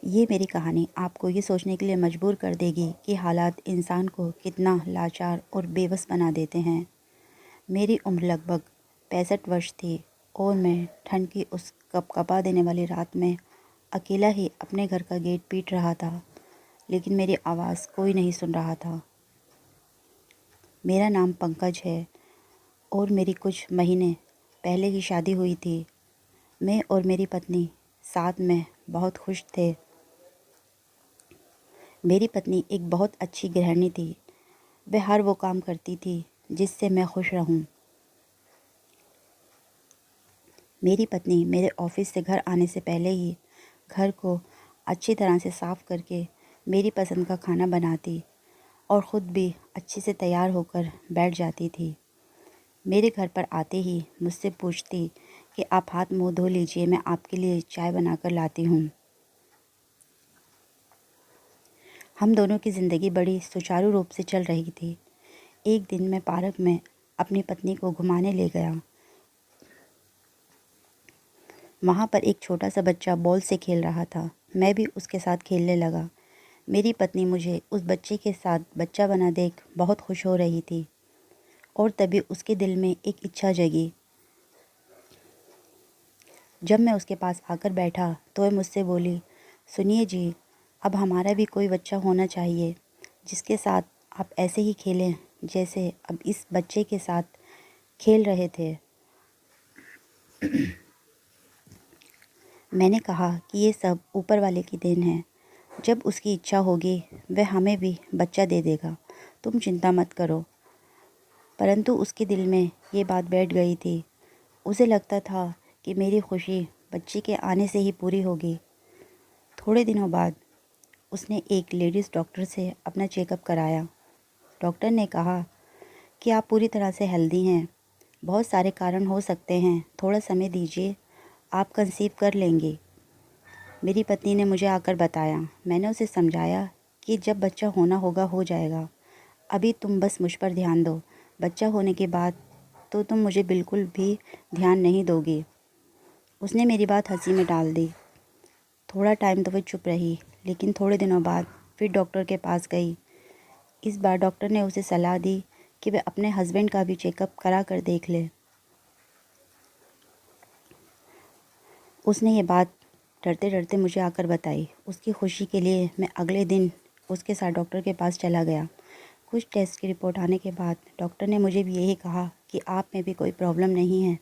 ये मेरी कहानी आपको ये सोचने के लिए मजबूर कर देगी कि हालात इंसान को कितना लाचार और बेबस बना देते हैं। मेरी उम्र लगभग 65 वर्ष थी और मैं ठंड की उस कपकपा देने वाली रात में अकेला ही अपने घर का गेट पीट रहा था, लेकिन मेरी आवाज़ कोई नहीं सुन रहा था। मेरा नाम पंकज है और मेरी कुछ महीने पहले ही शादी हुई थी। मैं और मेरी पत्नी साथ में बहुत खुश थे। मेरी पत्नी एक बहुत अच्छी गृहिणी थी। वह हर वो काम करती थी जिससे मैं खुश रहूं। मेरी पत्नी मेरे ऑफिस से घर आने से पहले ही घर को अच्छी तरह से साफ़ करके मेरी पसंद का खाना बनाती और ख़ुद भी अच्छे से तैयार होकर बैठ जाती थी। मेरे घर पर आते ही मुझसे पूछती कि आप हाथ मुँह धो लीजिए, मैं आपके लिए चाय बनाकर लाती हूँ। हम दोनों की ज़िंदगी बड़ी सुचारू रूप से चल रही थी। एक दिन मैं पार्क में अपनी पत्नी को घुमाने ले गया। वहाँ पर एक छोटा सा बच्चा बॉल से खेल रहा था। मैं भी उसके साथ खेलने लगा। मेरी पत्नी मुझे उस बच्चे के साथ बच्चा बना देख बहुत खुश हो रही थी और तभी उसके दिल में एक इच्छा जगी। जब मैं उसके पास आकर बैठा तो वह मुझसे बोली, सुनिए जी, अब हमारा भी कोई बच्चा होना चाहिए जिसके साथ आप ऐसे ही खेलें जैसे अब इस बच्चे के साथ खेल रहे थे। मैंने कहा कि ये सब ऊपर वाले की देन है। जब उसकी इच्छा होगी वह हमें भी बच्चा दे देगा, तुम चिंता मत करो। परंतु उसके दिल में ये बात बैठ गई थी। उसे लगता था कि मेरी खुशी बच्चे के आने से ही पूरी होगी। थोड़े दिनों बाद उसने एक लेडीज़ डॉक्टर से अपना चेकअप कराया। डॉक्टर ने कहा कि आप पूरी तरह से हेल्दी हैं, बहुत सारे कारण हो सकते हैं, थोड़ा समय दीजिए, आप कंसीव कर लेंगे। मेरी पत्नी ने मुझे आकर बताया। मैंने उसे समझाया कि जब बच्चा होना होगा हो जाएगा, अभी तुम बस मुझ पर ध्यान दो, बच्चा होने के बाद तो तुम मुझे बिल्कुल भी ध्यान नहीं दोगी। उसने मेरी बात हंसी में डाल दी। थोड़ा टाइम तो वह चुप रही, लेकिन थोड़े दिनों बाद फिर डॉक्टर के पास गई। इस बार डॉक्टर ने उसे सलाह दी कि वह अपने हस्बैंड का भी चेकअप करा कर देख ले। उसने ये बात डरते डरते मुझे आकर बताई। उसकी खुशी के लिए मैं अगले दिन उसके साथ डॉक्टर के पास चला गया। कुछ टेस्ट की रिपोर्ट आने के बाद डॉक्टर ने मुझे भी यही कहा कि आप में भी कोई प्रॉब्लम नहीं है,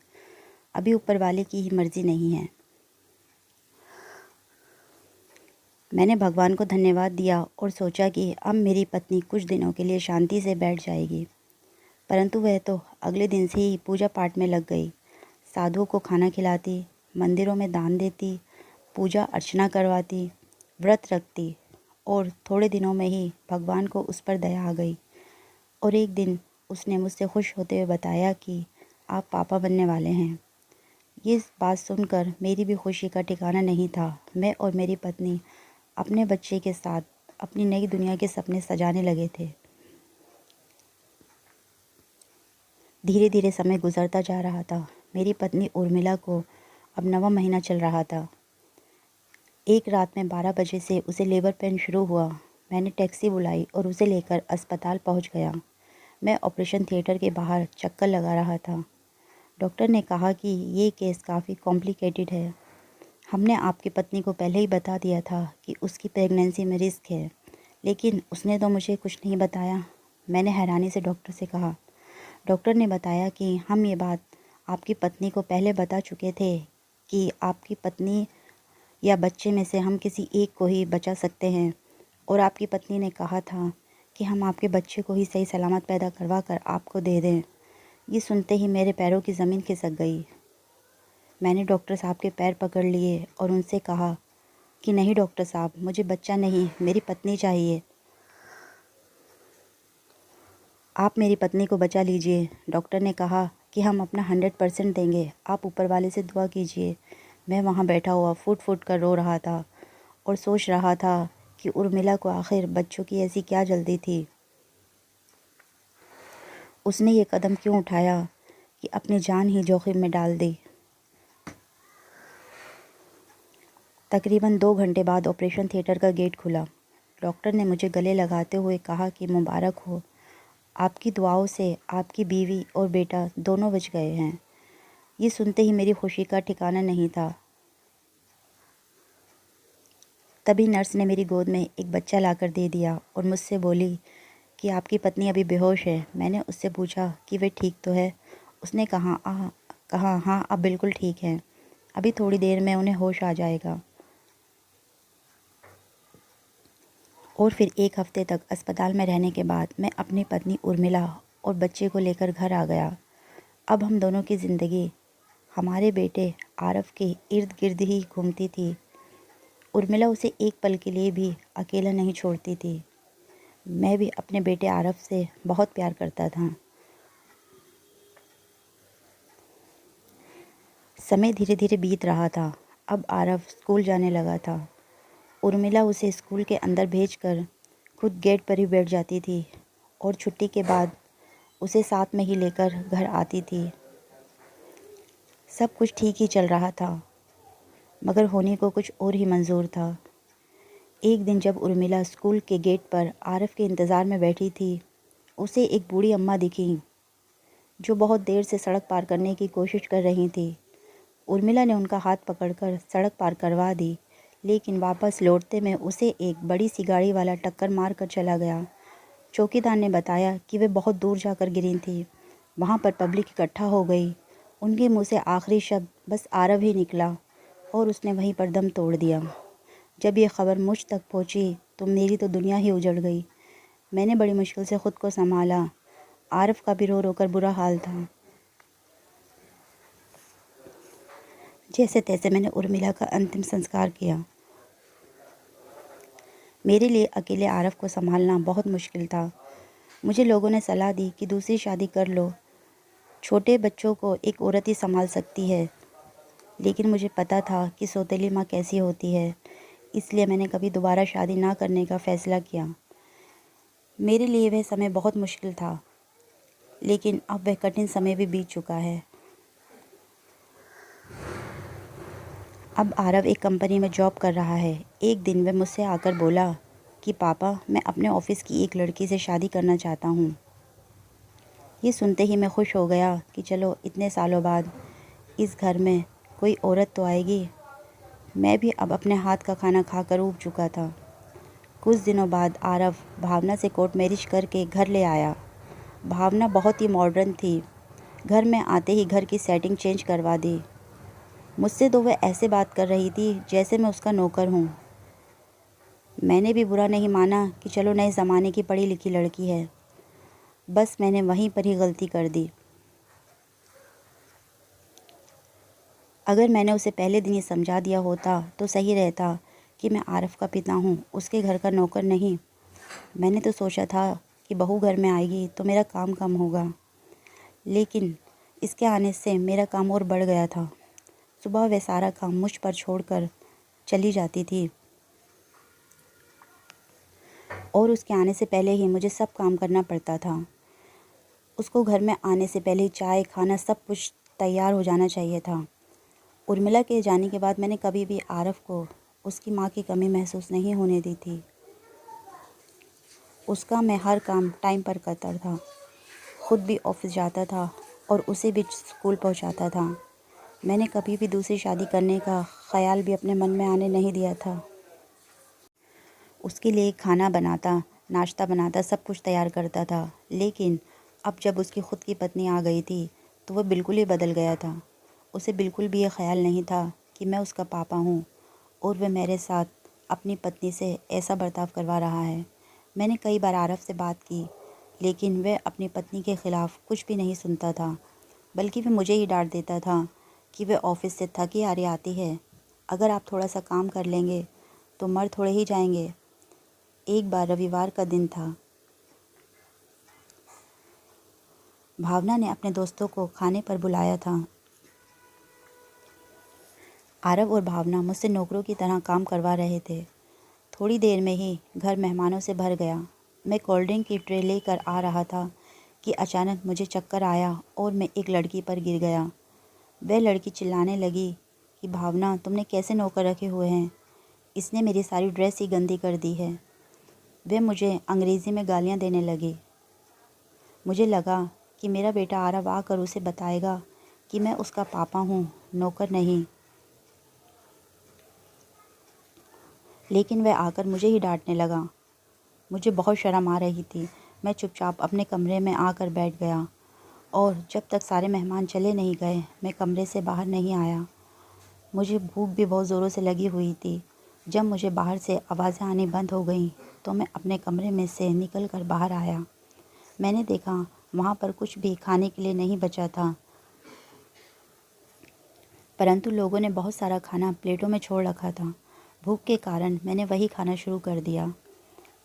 अभी ऊपर वाले की ही मर्ज़ी नहीं है। मैंने भगवान को धन्यवाद दिया और सोचा कि अब मेरी पत्नी कुछ दिनों के लिए शांति से बैठ जाएगी। परंतु वह तो अगले दिन से ही पूजा पाठ में लग गई। साधुओं को खाना खिलाती, मंदिरों में दान देती, पूजा अर्चना करवाती, व्रत रखती और थोड़े दिनों में ही भगवान को उस पर दया आ गई और एक दिन उसने मुझसे खुश होते हुए बताया कि आप पापा बनने वाले हैं। ये बात सुनकर मेरी भी खुशी का ठिकाना नहीं था। मैं और मेरी पत्नी अपने बच्चे के साथ अपनी नई दुनिया के सपने सजाने लगे थे। धीरे धीरे समय गुजरता जा रहा था। मेरी पत्नी उर्मिला को अब 9वां महीना चल रहा था। एक रात में 12 बजे से उसे लेबर पेन शुरू हुआ। मैंने टैक्सी बुलाई और उसे लेकर अस्पताल पहुंच गया। मैं ऑपरेशन थिएटर के बाहर चक्कर लगा रहा था। डॉक्टर ने कहा कि ये केस काफ़ी कॉम्प्लिकेटेड है। हमने आपकी पत्नी को पहले ही बता दिया था कि उसकी प्रेगनेंसी में रिस्क है, लेकिन उसने तो मुझे कुछ नहीं बताया। मैंने हैरानी से डॉक्टर से कहा। डॉक्टर ने बताया कि हम ये बात आपकी पत्नी को पहले बता चुके थे कि आपकी पत्नी या बच्चे में से हम किसी एक को ही बचा सकते हैं और आपकी पत्नी ने कहा था कि हम आपके बच्चे को ही सही सलामत पैदा करवा कर आपको दे दें। ये सुनते ही मेरे पैरों की ज़मीन खिसक गई। मैंने डॉक्टर साहब के पैर पकड़ लिए और उनसे कहा कि नहीं डॉक्टर साहब, मुझे बच्चा नहीं, मेरी पत्नी चाहिए। आप मेरी पत्नी को बचा लीजिए। डॉक्टर ने कहा कि हम अपना 100% देंगे, आप ऊपर वाले से दुआ कीजिए। मैं वहाँ बैठा हुआ फूट फूट कर रो रहा था और सोच रहा था कि उर्मिला को आखिर बच्चों की ऐसी क्या जल्दी थी। उसने ये कदम क्यों उठाया कि अपनी जान ही जोखिम में डाल दी। तकरीबन 2 घंटे बाद ऑपरेशन थिएटर का गेट खुला। डॉक्टर ने मुझे गले लगाते हुए कहा कि मुबारक हो, आपकी दुआओं से आपकी बीवी और बेटा दोनों बच गए हैं। ये सुनते ही मेरी खुशी का ठिकाना नहीं था। तभी नर्स ने मेरी गोद में एक बच्चा लाकर दे दिया और मुझसे बोली कि आपकी पत्नी अभी बेहोश है। मैंने उससे पूछा कि वे ठीक तो है। उसने कहा हाँ, अब बिल्कुल ठीक हैं। अभी थोड़ी देर में उन्हें होश आ जाएगा। और फिर 1 हफ्ते तक अस्पताल में रहने के बाद मैं अपनी पत्नी उर्मिला और बच्चे को लेकर घर आ गया। अब हम दोनों की ज़िंदगी हमारे बेटे आरव के इर्द गिर्द ही घूमती थी। उर्मिला उसे एक पल के लिए भी अकेला नहीं छोड़ती थी। मैं भी अपने बेटे आरव से बहुत प्यार करता था। समय धीरे धीरे बीत रहा था। अब आरव स्कूल जाने लगा था। उर्मिला उसे स्कूल के अंदर भेजकर खुद गेट पर ही बैठ जाती थी और छुट्टी के बाद उसे साथ में ही लेकर घर आती थी। सब कुछ ठीक ही चल रहा था, मगर होने को कुछ और ही मंजूर था। एक दिन जब उर्मिला स्कूल के गेट पर आरव के इंतज़ार में बैठी थी, उसे एक बूढ़ी अम्मा दिखी जो बहुत देर से सड़क पार करने की कोशिश कर रही थी। उर्मिला ने उनका हाथ पकड़कर सड़क पार करवा दी, लेकिन वापस लौटते में उसे एक बड़ी सी गाड़ी वाला टक्कर मार कर चला गया। चौकीदार ने बताया कि वे बहुत दूर जाकर गिरी थी। वहाँ पर पब्लिक इकट्ठा हो गई। उनके मुंह से आखिरी शब्द बस आरव ही निकला और उसने वहीं पर दम तोड़ दिया। जब ये खबर मुझ तक पहुँची तो मेरी तो दुनिया ही उजड़ गई। मैंने बड़ी मुश्किल से ख़ुद को संभाला। आरव का भी रो रो कर बुरा हाल था। जैसे तैसे मैंने उर्मिला का अंतिम संस्कार किया। मेरे लिए अकेले आरव को संभालना बहुत मुश्किल था। मुझे लोगों ने सलाह दी कि दूसरी शादी कर लो, छोटे बच्चों को एक औरत ही संभाल सकती है। लेकिन मुझे पता था कि सौतेली माँ कैसी होती है, इसलिए मैंने कभी दोबारा शादी ना करने का फ़ैसला किया। मेरे लिए वह समय बहुत मुश्किल था, लेकिन अब वह कठिन समय भी बीत चुका है। अब आरव एक कंपनी में जॉब कर रहा है। एक दिन वह मुझसे आकर बोला कि पापा, मैं अपने ऑफिस की एक लड़की से शादी करना चाहता हूँ। ये सुनते ही मैं खुश हो गया कि चलो इतने सालों बाद इस घर में कोई औरत तो आएगी। मैं भी अब अपने हाथ का खाना खाकर ऊब चुका था। कुछ दिनों बाद आरव भावना से कोर्ट मैरिज करके घर ले आया। भावना बहुत ही मॉडर्न थी। घर में आते ही घर की सेटिंग चेंज करवा दी। मुझसे तो वह ऐसे बात कर रही थी जैसे मैं उसका नौकर हूँ। मैंने भी बुरा नहीं माना कि चलो नए ज़माने की पढ़ी लिखी लड़की है। बस मैंने वहीं पर ही गलती कर दी। अगर मैंने उसे पहले दिन ये समझा दिया होता तो सही रहता कि मैं आरव का पिता हूँ, उसके घर का नौकर नहीं। मैंने तो सोचा था कि बहू घर में आएगी तो मेरा काम कम होगा, लेकिन इसके आने से मेरा काम और बढ़ गया था। सुबह वह सारा काम मुझ पर छोड़कर चली जाती थी और उसके आने से पहले ही मुझे सब काम करना पड़ता था। उसको घर में आने से पहले ही चाय खाना सब कुछ तैयार हो जाना चाहिए था। उर्मिला के जाने के बाद मैंने कभी भी आरव को उसकी माँ की कमी महसूस नहीं होने दी थी। उसका मैं हर काम टाइम पर करता था, खुद भी ऑफिस जाता था और उसे भी स्कूल पहुंचाता था। मैंने कभी भी दूसरी शादी करने का ख़याल भी अपने मन में आने नहीं दिया था। उसके लिए खाना बनाता, नाश्ता बनाता, सब कुछ तैयार करता था। लेकिन अब जब उसकी ख़ुद की पत्नी आ गई थी तो वह बिल्कुल ही बदल गया था। उसे बिल्कुल भी ये ख़्याल नहीं था कि मैं उसका पापा हूँ और वह मेरे साथ अपनी पत्नी से ऐसा बर्ताव करवा रहा है। मैंने कई बार आरव से बात की, लेकिन वह अपनी पत्नी के ख़िलाफ़ कुछ भी नहीं सुनता था, बल्कि वह मुझे ही डांट देता था कि वह ऑफिस से थकी हारी आती है। अगर आप थोड़ा सा काम कर लेंगे तो मर थोड़े ही जाएंगे। एक बार रविवार का दिन था। भावना ने अपने दोस्तों को खाने पर बुलाया था। आरव और भावना मुझसे नौकरों की तरह काम करवा रहे थे। थोड़ी देर में ही घर मेहमानों से भर गया। मैं कोल्ड ड्रिंक की ट्रे लेकर आ रहा था कि अचानक मुझे चक्कर आया और मैं एक लड़की पर गिर गया। वह लड़की चिल्लाने लगी कि भावना, तुमने कैसे नौकर रखे हुए हैं? इसने मेरी सारी ड्रेस ही गंदी कर दी है। वे मुझे अंग्रेज़ी में गालियाँ देने लगी। मुझे लगा कि मेरा बेटा आरव आकर उसे बताएगा कि मैं उसका पापा हूँ, नौकर नहीं। लेकिन वह आकर मुझे ही डांटने लगा। मुझे बहुत शर्म आ रही थी। मैं चुपचाप अपने कमरे में आकर बैठ गया और जब तक सारे मेहमान चले नहीं गए मैं कमरे से बाहर नहीं आया। मुझे भूख भी बहुत ज़ोरों से लगी हुई थी। जब मुझे बाहर से आवाज़ें आनी बंद हो गईं तो मैं अपने कमरे में से निकल कर बाहर आया। मैंने देखा वहाँ पर कुछ भी खाने के लिए नहीं बचा था, परंतु लोगों ने बहुत सारा खाना प्लेटों में छोड़ रखा था। भूख के कारण मैंने वही खाना शुरू कर दिया।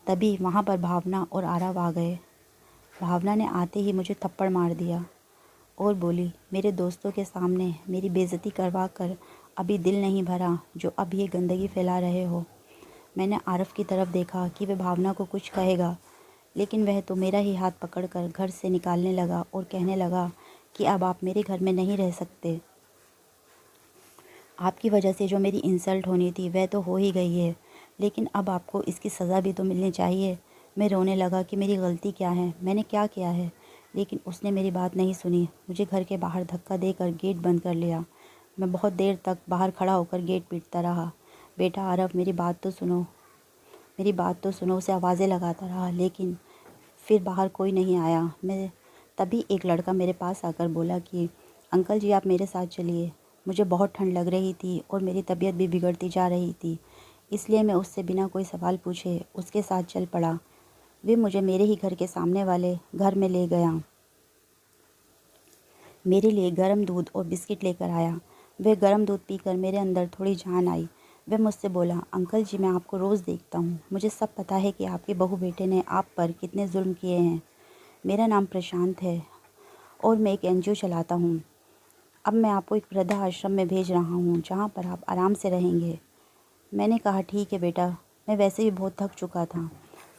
तभी वहाँ पर भावना और आरव आ गए। भावना ने आते ही मुझे थप्पड़ मार दिया और बोली, मेरे दोस्तों के सामने मेरी बेइज्जती करवा कर अभी दिल नहीं भरा जो अब ये गंदगी फैला रहे हो। मैंने आरव की तरफ देखा कि वह भावना को कुछ कहेगा, लेकिन वह तो मेरा ही हाथ पकड़कर घर से निकालने लगा और कहने लगा कि अब आप मेरे घर में नहीं रह सकते। आपकी वजह से जो मेरी इंसल्ट होनी थी वह तो हो ही गई है, लेकिन अब आपको इसकी सज़ा भी तो मिलनी चाहिए। मैं रोने लगा कि मेरी गलती क्या है, मैंने क्या किया है, लेकिन उसने मेरी बात नहीं सुनी। मुझे घर के बाहर धक्का देकर गेट बंद कर लिया। मैं बहुत देर तक बाहर खड़ा होकर गेट पीटता रहा। बेटा आरव, मेरी बात तो सुनो, मेरी बात तो सुनो, उसे आवाज़ें लगाता रहा, लेकिन फिर बाहर कोई नहीं आया। मैं तभी एक लड़का मेरे पास आकर बोला कि अंकल जी आप मेरे साथ चलिए। मुझे बहुत ठंड लग रही थी और मेरी तबीयत भी बिगड़ती जा रही थी, इसलिए मैं उससे बिना कोई सवाल पूछे उसके साथ चल पड़ा। वे मुझे मेरे ही घर के सामने वाले घर में ले गया। मेरे लिए गर्म दूध और बिस्किट लेकर आया। वह गर्म दूध पीकर मेरे अंदर थोड़ी जान आई। वह मुझसे बोला, अंकल जी मैं आपको रोज़ देखता हूँ, मुझे सब पता है कि आपके बहू बेटे ने आप पर कितने जुल्म किए हैं। मेरा नाम प्रशांत है और मैं एक एनजीओ चलाता हूँ। अब मैं आपको एक वृद्धा आश्रम में भेज रहा हूँ जहाँ पर आप आराम से रहेंगे। मैंने कहा ठीक है बेटा, मैं वैसे भी बहुत थक चुका था।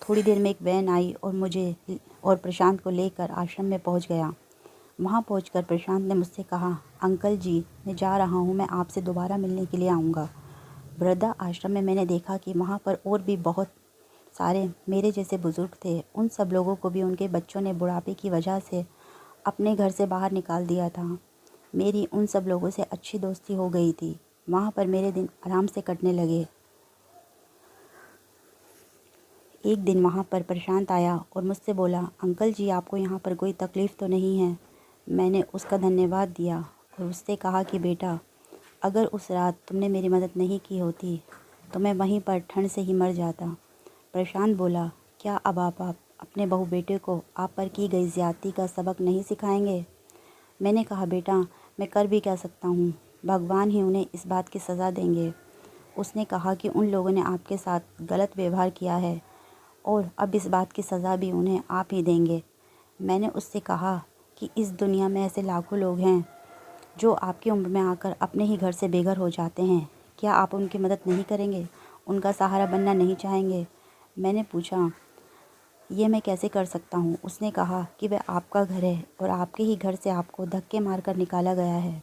थोड़ी देर में एक वैन आई और मुझे और प्रशांत को लेकर आश्रम में पहुँच गया। वहाँ पहुंचकर प्रशांत ने मुझसे कहा, अंकल जी मैं जा रहा हूँ, मैं आपसे दोबारा मिलने के लिए आऊँगा। वृद्धा आश्रम में मैंने देखा कि वहाँ पर और भी बहुत सारे मेरे जैसे बुज़ुर्ग थे। उन सब लोगों को भी उनके बच्चों ने बुढ़ापे की वजह से अपने घर से बाहर निकाल दिया था। मेरी उन सब लोगों से अच्छी दोस्ती हो गई थी। वहाँ पर मेरे दिन आराम से कटने लगे। एक दिन वहाँ पर प्रशांत आया और मुझसे बोला, अंकल जी आपको यहाँ पर कोई तकलीफ़ तो नहीं है। मैंने उसका धन्यवाद दिया और उससे कहा कि बेटा अगर उस रात तुमने मेरी मदद नहीं की होती तो मैं वहीं पर ठंड से ही मर जाता। प्रशांत बोला, क्या अब आप अपने बहू बेटे को आप पर की गई ज़्यादती का सबक नहीं सिखाएंगे? मैंने कहा, बेटा मैं कर भी क्या सकता हूँ, भगवान ही उन्हें इस बात की सज़ा देंगे। उसने कहा कि उन लोगों ने आपके साथ गलत व्यवहार किया है और अब इस बात की सज़ा भी उन्हें आप ही देंगे। मैंने उससे कहा कि इस दुनिया में ऐसे लाखों लोग हैं जो आपकी उम्र में आकर अपने ही घर से बेघर हो जाते हैं। क्या आप उनकी मदद नहीं करेंगे, उनका सहारा बनना नहीं चाहेंगे? मैंने पूछा, ये मैं कैसे कर सकता हूँ? उसने कहा कि वह आपका घर है और आपके ही घर से आपको धक्के मारकर निकाला गया है।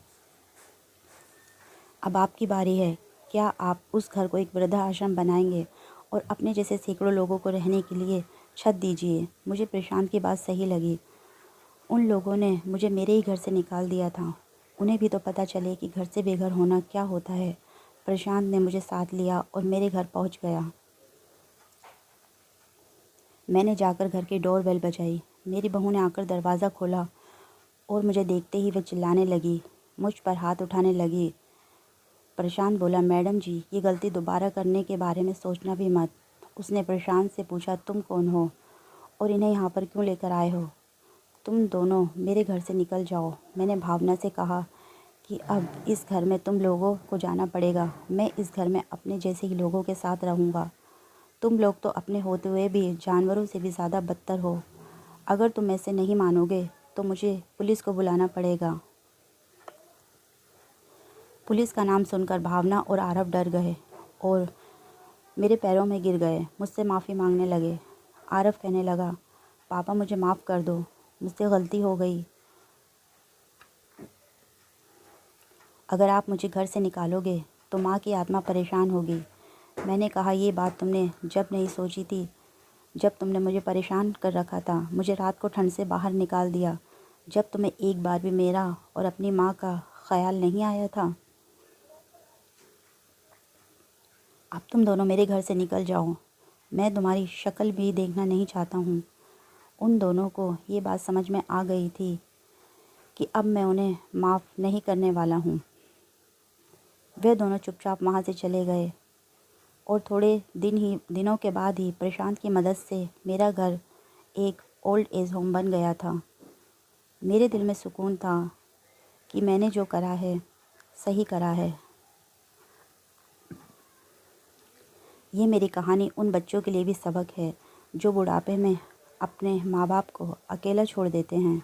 अब आपकी बारी है। क्या आप उस घर को एक वृद्धा आश्रम बनाएंगे और अपने जैसे सैकड़ों लोगों को रहने के लिए छत दीजिए? मुझे प्रशांत की बात सही लगी। उन लोगों ने मुझे मेरे ही घर से निकाल दिया था, उन्हें भी तो पता चले कि घर से बेघर होना क्या होता है। प्रशांत ने मुझे साथ लिया और मेरे घर पहुंच गया। मैंने जाकर घर की डोर बेल बजाई। मेरी बहू ने आकर दरवाज़ा खोला और मुझे देखते ही वह चिल्लाने लगी, मुझ पर हाथ उठाने लगी। प्रशांत बोला, मैडम जी ये गलती दोबारा करने के बारे में सोचना भी मत। उसने प्रशांत से पूछा, तुम कौन हो और इन्हें यहाँ पर क्यों लेकर आए हो? तुम दोनों मेरे घर से निकल जाओ। मैंने भावना से कहा कि अब इस घर में तुम लोगों को जाना पड़ेगा। मैं इस घर में अपने जैसे ही लोगों के साथ रहूँगा। तुम लोग तो अपने होते हुए भी जानवरों से भी ज़्यादा बदतर हो। अगर तुम ऐसे नहीं मानोगे तो मुझे पुलिस को बुलाना पड़ेगा। पुलिस का नाम सुनकर भावना और आरव डर गए और मेरे पैरों में गिर गए, मुझसे माफ़ी मांगने लगे। आरव कहने लगा, पापा मुझे माफ़ कर दो, मुझसे गलती हो गई। अगर आप मुझे घर से निकालोगे तो माँ की आत्मा परेशान होगी। मैंने कहा, ये बात तुमने जब नहीं सोची थी, जब तुमने मुझे परेशान कर रखा था, मुझे रात को ठंड से बाहर निकाल दिया, जब तुम्हें एक बार भी मेरा और अपनी माँ का ख्याल नहीं आया था। अब तुम दोनों मेरे घर से निकल जाओ, मैं तुम्हारी शक्ल भी देखना नहीं चाहता हूँ। उन दोनों को ये बात समझ में आ गई थी कि अब मैं उन्हें माफ़ नहीं करने वाला हूँ। वे दोनों चुपचाप वहाँ से चले गए और थोड़े दिनों के बाद ही प्रशांत की मदद से मेरा घर एक ओल्ड एज होम बन गया था। मेरे दिल में सुकून था कि मैंने जो करा है सही करा है। ये मेरी कहानी उन बच्चों के लिए भी सबक है जो बुढ़ापे में अपने माँ बाप को अकेला छोड़ देते हैं।